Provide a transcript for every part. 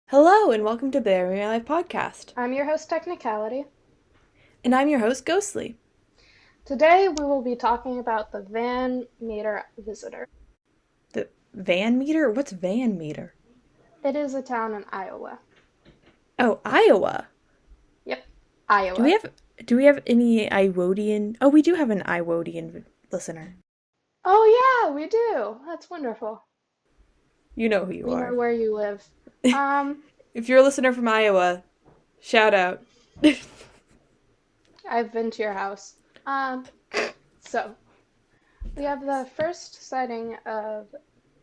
Hello, and welcome to Bury My Life Podcast. I'm your host, Technicality. And I'm your host, Ghostly. Today we will be talking about the Van Meter Visitor. The Van Meter? What's Van Meter? It is a town in Iowa. Oh, Iowa. Yep, Do we Iowa. have do we have any Iwodian? Oh, we do have an Iwodian listener. Oh yeah, we do. That's wonderful. You know who you We know are. where you live. Um, If you're a listener from Iowa, shout out. I've been to your house. So we have the first sighting of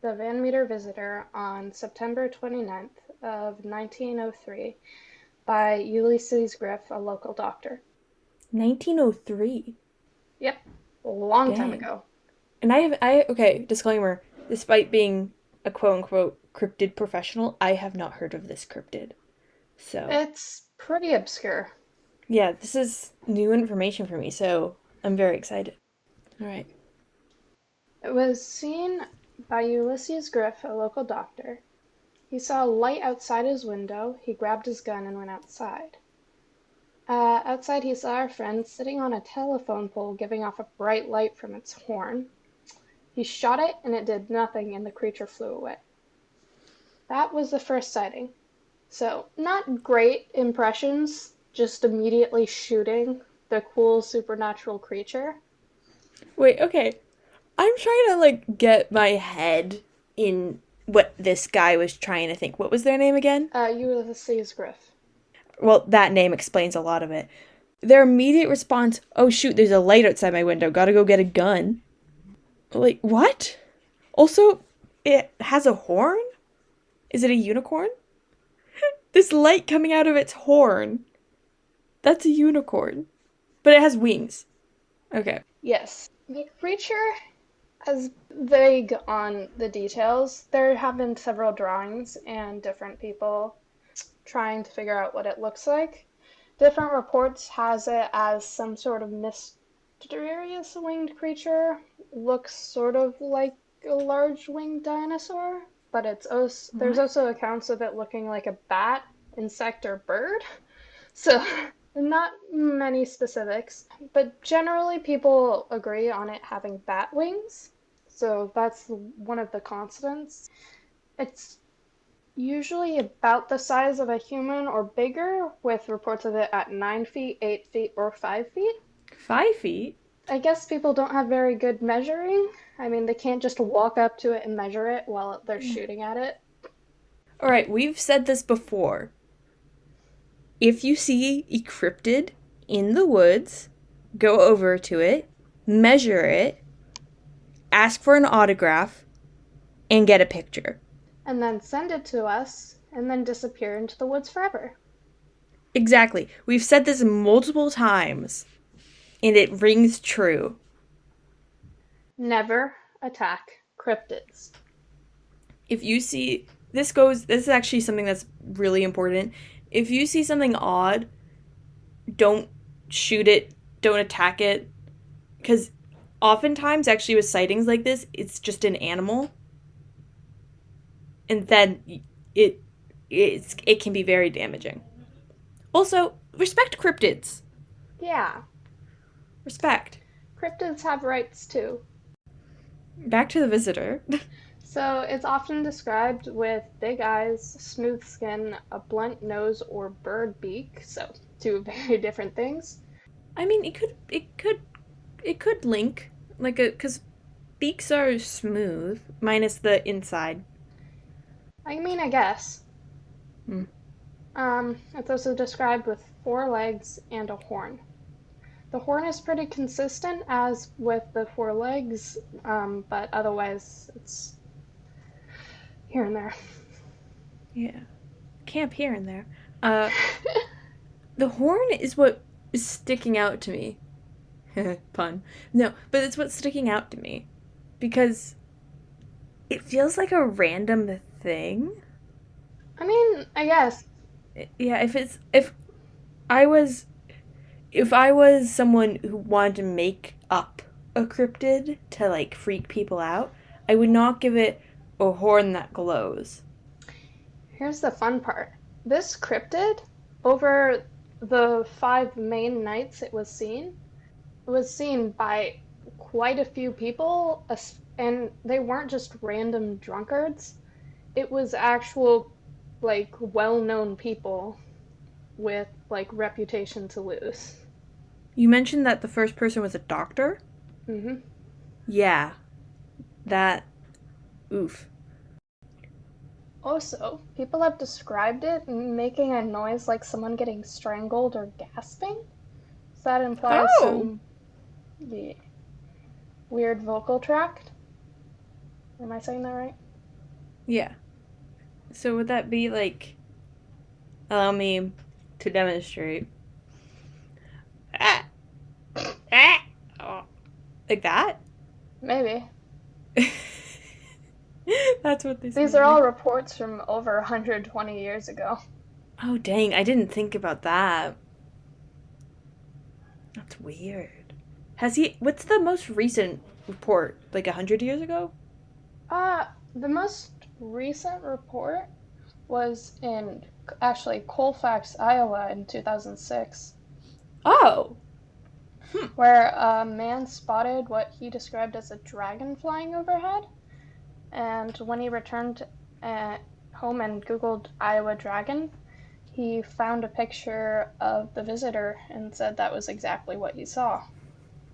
the Van Meter Visitor on September 29th of 1903 by Ulysses Griff, a local doctor. 1903. Yep, a long time Dang. ago. And okay, disclaimer. Despite being a quote unquote cryptid professional, I have not heard of this cryptid. So, It's pretty obscure. yeah, this is new information for me, so I'm very excited. All right. It was seen by Ulysses Griff, a local doctor. He saw a light outside his window. He grabbed his gun and went outside. Outside, he saw our friend sitting on a telephone pole giving off a bright light from its horn. He shot it and it did nothing and the creature flew away. That was the first sighting. So, not great impressions, just immediately shooting the cool supernatural creature. Wait, okay. I'm trying to get my head in what this guy was trying to think. What was their name again? Ulysses Griff. Well, that name explains a lot of it. Their immediate response, "Oh shoot, there's a light outside my window. Got to go get a gun." Like, what? Also, it has a horn? Is it a unicorn? This light coming out of its horn. That's a unicorn. But it has wings. Okay. Yes. The creature is vague on the details. There have been several drawings and different people trying to figure out what it looks like. Different reports has it as some sort of mysterious winged creature. Looks sort of like a large winged dinosaur, but there's What? also accounts of it looking like a bat, insect, or bird. So not many specifics, but generally people agree on it having bat wings. So that's one of the constants. It's usually about the size of a human or bigger, with reports of it at 9 feet, 8 feet, or 5 feet. 5 feet? I guess people don't have very good measuring. I mean, they can't just walk up to it and measure it while they're shooting at it. Alright, we've said this before. If you see a cryptid in the woods, go over to it, measure it, ask for an autograph, and get a picture. And then send it to us, and then disappear into the woods forever. Exactly. We've said this multiple times, and it rings true. Never attack cryptids. If you see, this is actually something that's really important. If you see something odd, don't shoot it, don't attack it, because oftentimes, actually, with sightings like this, it's just an animal, and then it can be very damaging. Also, respect cryptids. Yeah, Respect. cryptids have rights too. Back to the visitor. So it's often described with big eyes, smooth skin, a blunt nose, or bird beak. So two very different things. I mean, it could link because beaks are smooth minus the inside. I mean, I guess. Hmm. It's also described with 4 legs and a horn. The horn is pretty consistent as with the 4 legs, but otherwise it's here and there. Yeah, camp here and there. Uh, the horn is what is sticking out to me. Pun. No, but it's what's sticking out to me because it feels like a random thing. I mean, I guess. Yeah, I was if I was someone who wanted to make up a cryptid to freak people out, I would not give it a horn that glows. Here's the fun part. This cryptid, over the 5 main nights it was seen by quite a few people, and they weren't just random drunkards. It was actual, like, well-known people with, like, reputation to lose. You mentioned that the first person was a doctor? Hmm. Yeah. That. Oof. Also, people have described it making a noise like someone getting strangled or gasping. So that implies Oh! some, yeah, weird vocal tract. Am I saying that right? Yeah. So would that be like. Allow me to demonstrate. Ah! Ah! Oh. Like that? Maybe. That's what they These sound are all like. reports from over 120 years ago. Oh, dang. I didn't think about that. That's weird. Has he. What's the most recent report? Like 100 years ago? The most recent report was in actually Colfax, Iowa in 2006, Oh! Hmm. where a man spotted what he described as a dragon flying overhead. And when he returned home and Googled Iowa dragon, he found a picture of the visitor and said that was exactly what he saw,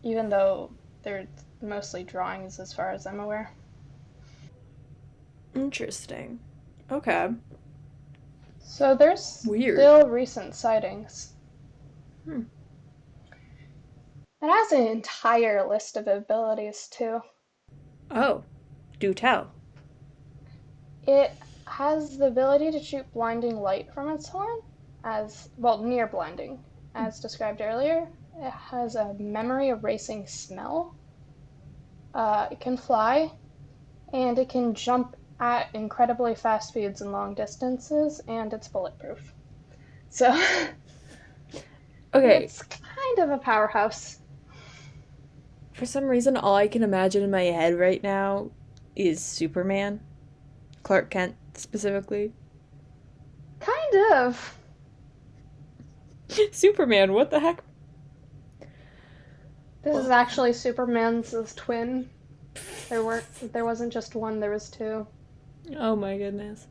even though they're mostly drawings as far as I'm aware. Interesting. Okay. So there's Weird. still recent sightings. Hmm. It has an entire list of abilities too. Oh, do tell. It has the ability to shoot blinding light from its horn, as well, near blinding, as described earlier. It has a memory erasing smell. It can fly, and it can jump at incredibly fast speeds and long distances, and it's bulletproof. So Okay, it's kind of a powerhouse. for some reason, all I can imagine in my head right now is Superman. Clark Kent, specifically. Kind of. Superman, what the heck? This is Oh, actually Superman's twin. There wasn't just one, there was two. oh my goodness.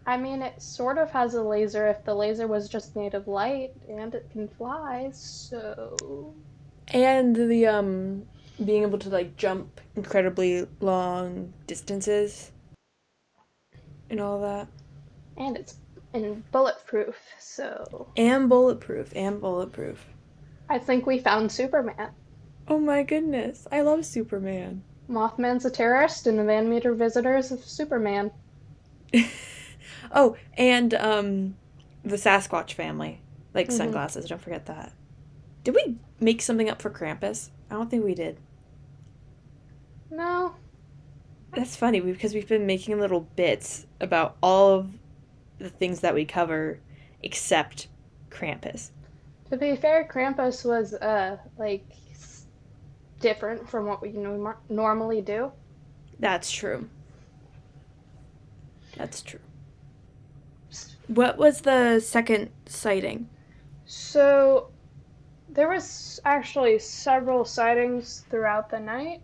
I mean, it sort of has a laser if the laser was just made of light, and it can fly, so. And the, being able to, like, jump incredibly long distances and all that. And it's bulletproof, so. And bulletproof, and bulletproof. I think we found Superman. Oh my goodness, I love Superman. Mothman's a terrorist, and the Van Meter visitors of Superman. Oh, and the Sasquatch family. Like Hmm. sunglasses, don't forget that. Did we make something up for Krampus? I don't think we did. No, That's funny because we've been making little bits about all of the things that we cover except Krampus. to be fair, Krampus was, like, different from what we normally do. That's true. That's true. What was the second sighting? So, there was actually several sightings throughout the night.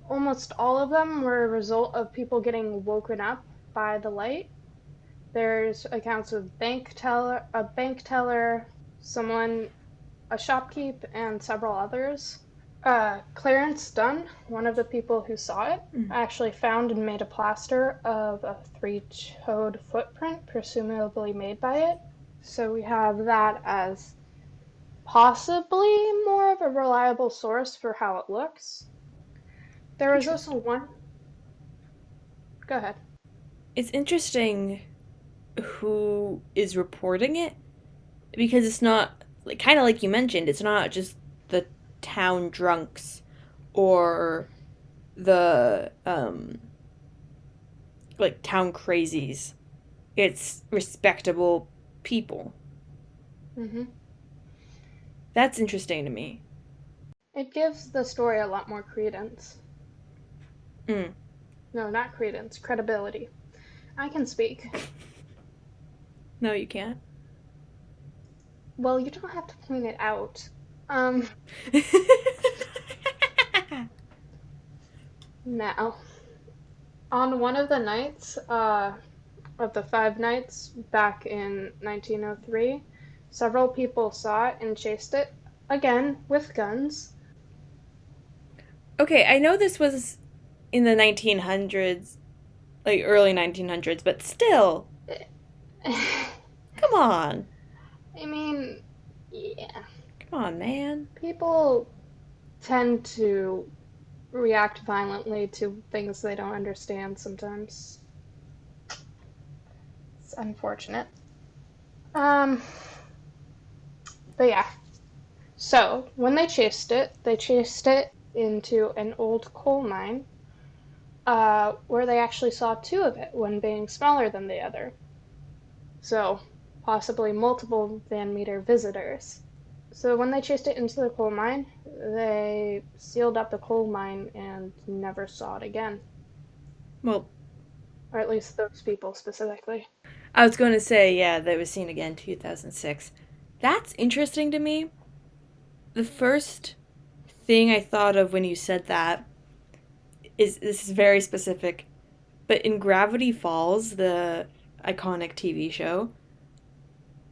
Almost all of them were a result of people getting woken up by the light. There's accounts of a bank teller, someone, a shopkeep, and several others. Clarence Dunn, one of the people who saw it, Mm. actually found and made a plaster of a three-toed footprint, presumably made by it. So we have that as possibly more of a reliable source for how it looks. There was also Interesting. one. Go ahead. It's interesting who is reporting it because it's not like kind of like you mentioned, it's not just the town drunks or the like town crazies. It's respectable people. Hmm. That's interesting to me. It gives the story a lot more credence. Mm. No, not credence, credibility. I can speak. No, you can't. Well, you don't have to point it out. Um, Now, on one of the nights, of the 5 nights back in 1903, several people saw it and chased it, again, with guns. Okay, I know this was in the 1900s, like early 1900s, but still, I come on. mean, yeah, Come on, man. people tend to react violently to things they don't understand sometimes. It's unfortunate. Um, but yeah. So, when they chased it into an old coal mine, where they actually saw two of it, one being smaller than the other. So, possibly multiple Van Meter visitors. So, when they chased it into the coal mine, they sealed up the coal mine and never saw it again. Well, Or at least those people specifically. I was going to say, yeah, that was seen again 2006. That's interesting to me. The first thing I thought of when you said that is this is very specific, but in Gravity Falls, the iconic TV show,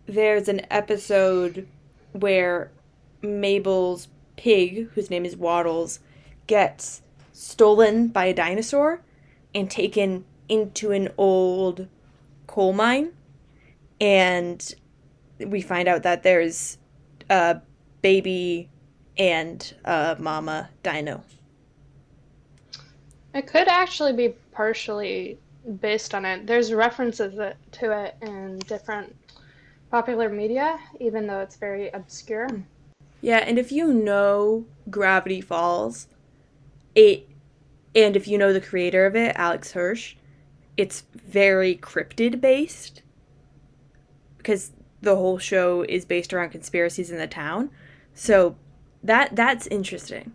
there's an episode where Mabel's pig, whose name is Waddles, gets stolen by a dinosaur and taken into an old coal mine. And we find out that there's a baby and a mama dino. It could actually be partially based on it. There's references to it in different popular media, even though it's very obscure. Yeah, and if you know Gravity Falls, it and if you know the creator of it, Alex Hirsch, it's very cryptid based because the whole show is based around conspiracies in the town. So that's interesting.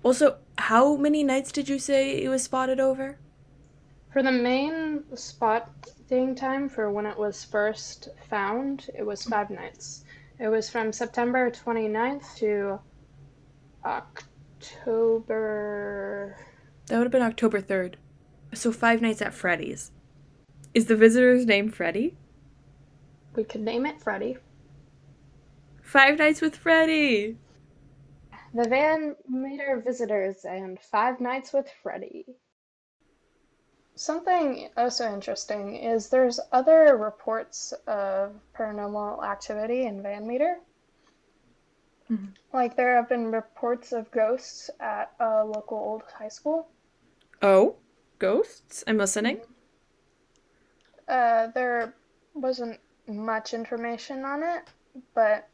Also, how many nights did you say it was spotted over? For the main spotting time for when it was first found, it was 5 nights. It was from September 29th to October. That would have been October 3rd. So 5 nights at Freddy's. Is the visitor's name Freddy? We could name it Freddy. 5 nights with Freddy! The Van Meter Visitors and 5 Nights with Freddy. Something also interesting is there's other reports of paranormal activity in Van Meter. Mm-hmm. Like there have been reports of ghosts at a local old high school. Oh? Ghosts? I'm listening. There wasn't much information on it, but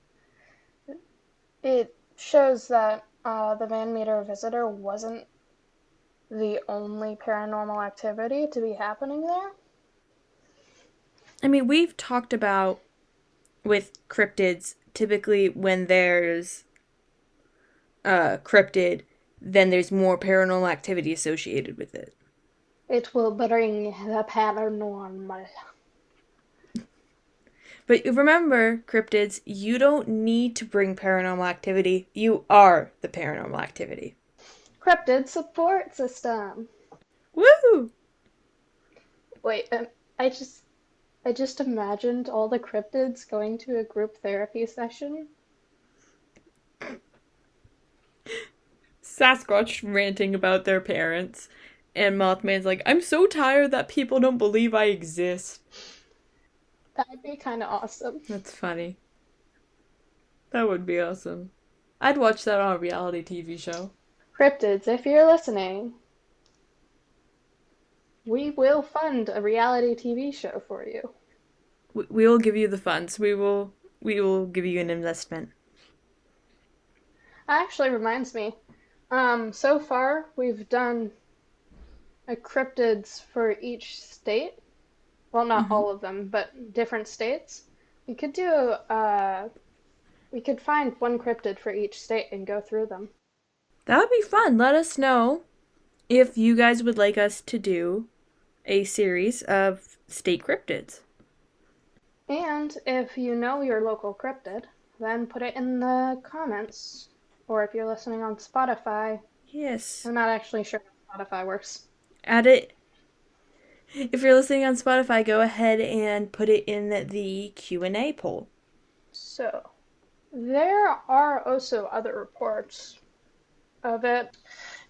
it shows that the Van Meter visitor wasn't the only paranormal activity to be happening there. I mean, we've talked about with cryptids, typically when there's cryptid, then there's more paranormal activity associated with it. It will bring the paranormal. But remember, cryptids, you don't need to bring paranormal activity. You are the paranormal activity. Cryptid support system. Woo! Wait, I just imagined all the cryptids going to a group therapy session. Sasquatch ranting about their parents. And Mothman's like, I'm so tired that people don't believe I exist. That'd be kind of awesome. That's funny. That would be awesome. I'd watch that on a reality TV show. Cryptids, if you're listening, we will fund a reality TV show for you. We will give you the funds. We will give you an investment. That actually reminds me. So far we've done a cryptids for each state. Well, not Mm-hmm. all of them, but different states. We could do we could find one cryptid for each state and go through them. That would be fun. Let us know if you guys would like us to do a series of state cryptids. And if you know your local cryptid, then put it in the comments. Or if you're listening on Spotify, Yes. I'm not actually sure how Spotify works. Add it. If you're listening on Spotify, go ahead and put it in the Q&A poll. So, there are also other reports of it.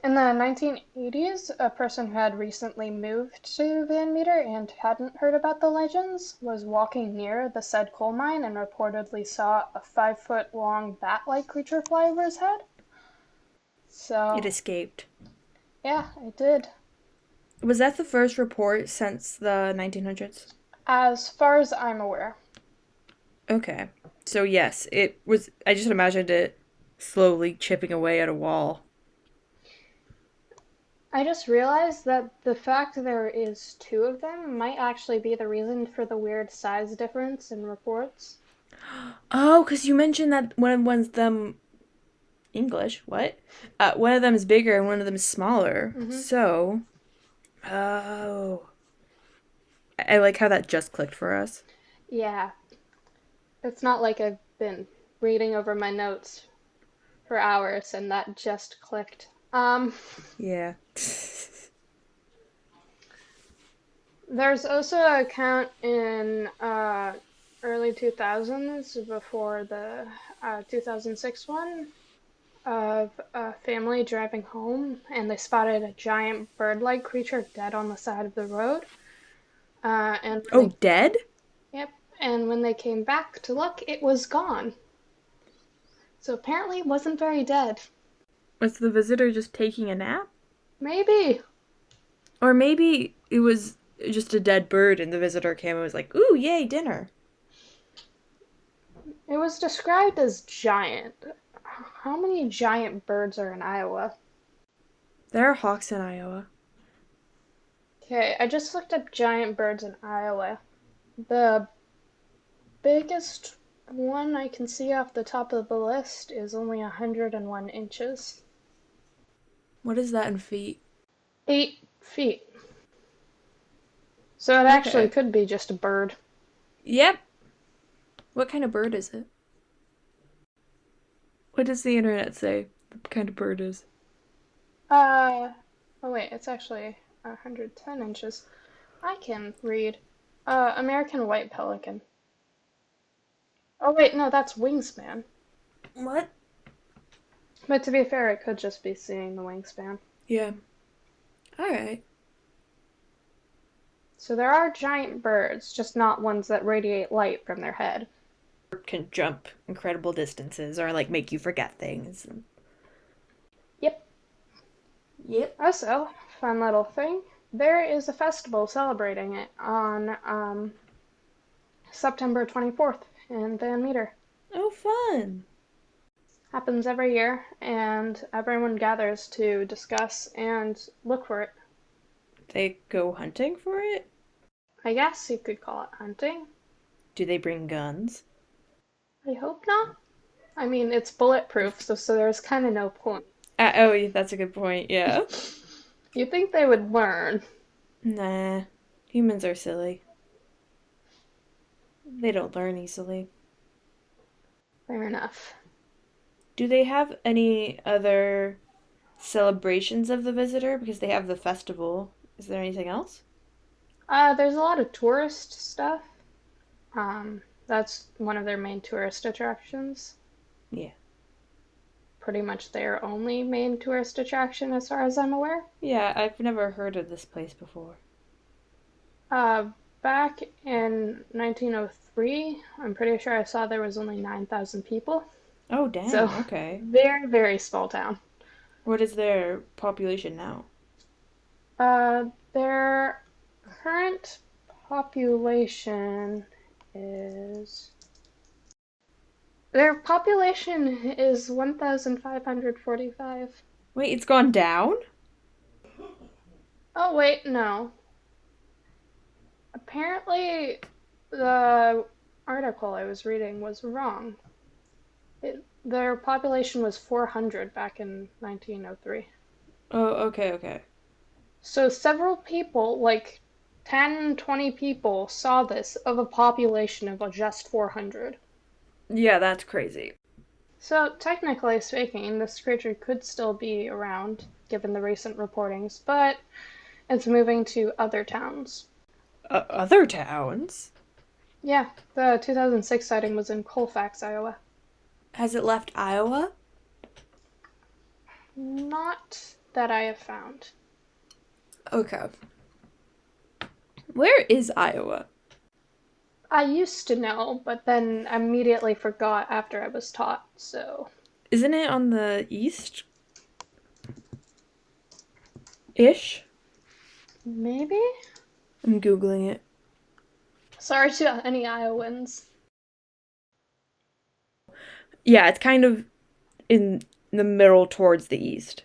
In the 1980s, a person who had recently moved to Van Meter and hadn't heard about the legends was walking near the said coal mine and reportedly saw a 5-foot long bat-like creature fly over his head. It So, escaped. yeah, it did. Was that the first report since the 1900s? As far as I'm aware. Okay. So, yes, it was. I just imagined it slowly chipping away at a wall. I just realized that the fact there is two of them might actually be the reason for the weird size difference in reports. Oh, because you mentioned that one of one's them English. What? One of them is bigger and one of them is smaller. Mm-hmm. So, oh, I like how that just clicked for us. Yeah, it's not like I've been reading over my notes for hours and that just clicked. Yeah. There's also an account in early 2000s, before the 2006 one, of a family driving home and they spotted a giant bird-like creature dead on the side of the road. And when Oh, they, dead? yep, and when they came back to look, it was gone. So apparently, it wasn't very dead. Was the visitor just taking a nap? Maybe Or maybe it was just a dead bird and the visitor came and was like, ooh, yay, dinner. it was described as giant. How many giant birds are in Iowa? There are hawks in Iowa. Okay, I just looked up giant birds in Iowa. The biggest one I can see off the top of the list is only 101 inches. What is that in feet? 8 feet. So it actually Okay. could be just a bird. Yep. What kind of bird is it? What does the internet say the kind of bird is? Uh, oh wait, it's actually 110 inches. I can read. American white pelican. Oh wait, no, that's wingspan. What? But to be fair, it could just be seeing the wingspan. Yeah. All right. So there are giant birds, just not ones that radiate light from their head. Can jump incredible distances or like make you forget things. Yep. Yep. Also, fun little thing, there is a festival celebrating it on September 24th in Van Meter. Oh, fun. Happens every year, and everyone gathers to discuss and look for it. They go hunting for it? I guess you could call it hunting. Do they bring guns? I hope not. I mean, it's bulletproof, so there's kind of no point. Oh, yeah, that's a good point. Yeah. You'd think they would learn. Nah. Humans are silly. They don't learn easily. Fair enough. Do they have any other celebrations of the visitor? Because they have the festival. Is there anything else? There's a lot of tourist stuff. That's one of their main tourist attractions. Yeah. Pretty much their only main tourist attraction, as far as I'm aware. Yeah, I've never heard of this place before. Uh, Back in 1903, I'm pretty sure I saw there was only 9,000 people. Oh, So, dang. Okay. very, very small town. What is their population now? Their current population is. Their population is 1,545. Wait, it's gone down? Oh, wait, no. Apparently, the article I was reading was wrong. Their population was 400 back in 1903. Oh, okay, okay. So several people, like 10, 20 people saw this of a population of just 400. Yeah, that's crazy. So, technically speaking, this creature could still be around, given the recent reportings, but it's moving to other towns. Other towns? Yeah, the 2006 sighting was in Colfax, Iowa. Has it left Iowa? Not that I have found. Okay. Where is Iowa? I used to know, but then immediately forgot after I was taught, so. Isn't it on the east? Ish? Maybe? I'm Googling it. Sorry to any Iowans. Yeah, it's kind of in the middle towards the east.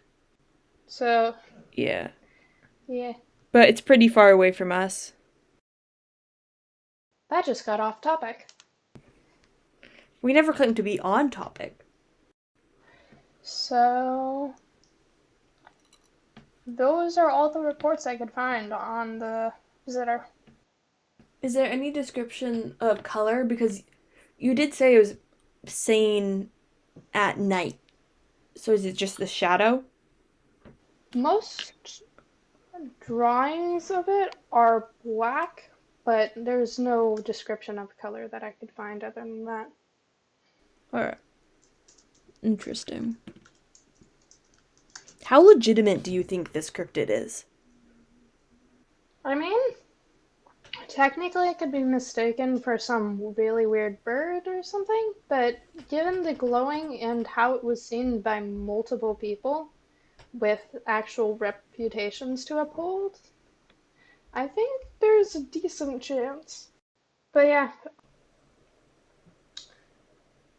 So, Yeah. yeah. But it's pretty far away from us. That just got off topic. We never claimed to be on topic. So, those are all the reports I could find on the visitor. Is there any description of color? Because you did say it was seen at night. So is it just the shadow? Most drawings of it are black, but there's no description of color that I could find other than that. Alright. Interesting. How legitimate do you think this cryptid is? I mean, technically it could be mistaken for some really weird bird or something, but given the glowing and how it was seen by multiple people with actual reputations to uphold, I think there's a decent chance. But yeah.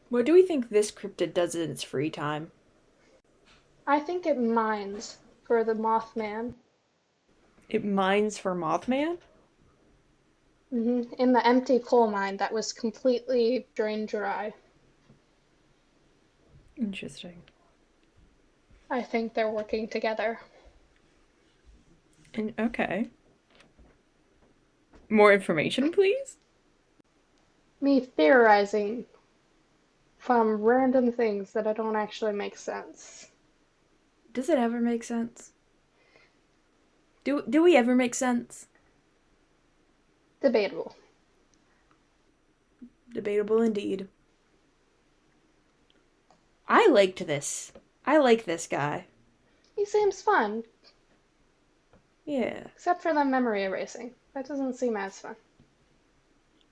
What do we think this cryptid does in its free time? I think it mines for the Mothman. It mines for Mothman? In the empty coal mine that was completely drained dry. Interesting. I think they're working together. And okay. More information, please? Me theorizing from random things that don't actually make sense. Does it ever make sense? Do we ever make sense? Debatable. Debatable indeed. I liked this. I like this guy. He seems fun, Yeah. except for the memory erasing. That doesn't seem as fun.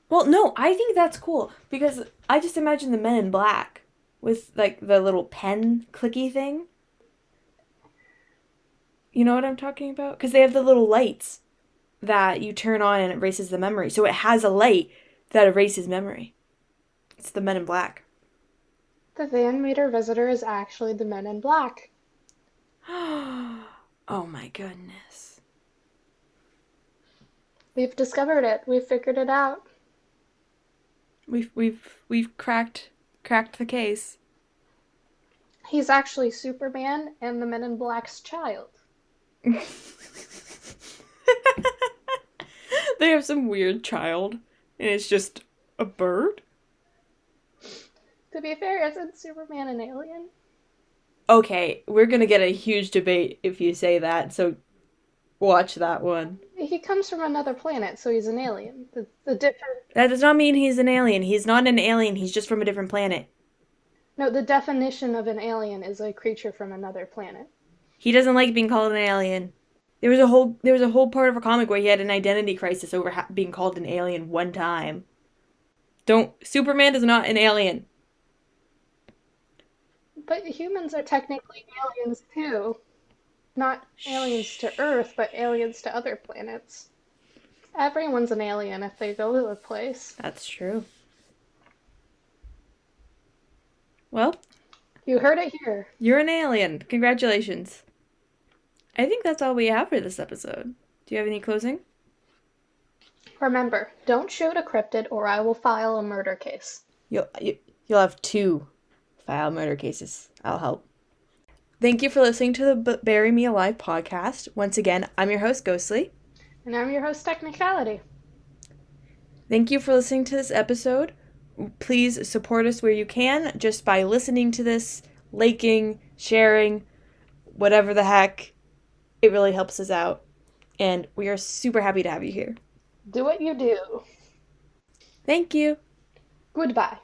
Well, no, I think that's cool because I just imagine the Men in Black with like the little pen clicky thing. You know what I'm talking about? Because they have the little lights that you turn on and it erases the memory. So it has a light that erases memory. It's the Men in Black. The Van Meter visitor is actually the Men in Black. Oh my goodness. We've discovered it. We've figured it out. We've cracked the case. He's actually Superman and the Men in Black's child. They have some weird child and it's just a bird. To be fair, isn't Superman an alien? Okay, we're gonna get a huge debate if you say that, so watch that one. He comes from another planet, so he's an alien. The different That does not mean he's an alien. He's not an alien, he's just from a different planet. No, the definition of an alien is a creature from another planet. He doesn't like being called an alien. There was a whole part of a comic where he had an identity crisis over being called an alien one time. Superman is not an alien. But humans are technically aliens too. Not aliens to Earth, but aliens to other planets. Everyone's an alien if they go to a place. That's true. Well, You heard it here. you're an alien. Congratulations. I think that's all we have for this episode. Do you have any closing? Remember, don't shoot a cryptid or I will file a murder case. You'll have 2 file murder cases. I'll help. Thank you for listening to the Bury Me Alive podcast. Once again, I'm your host, Ghostly. And I'm your host, Technicality. Thank you for listening to this episode. Please support us where you can just by listening to this, liking, sharing, whatever the heck. It really helps us out. And we are super happy to have you here. Do what you do. Thank you. Goodbye.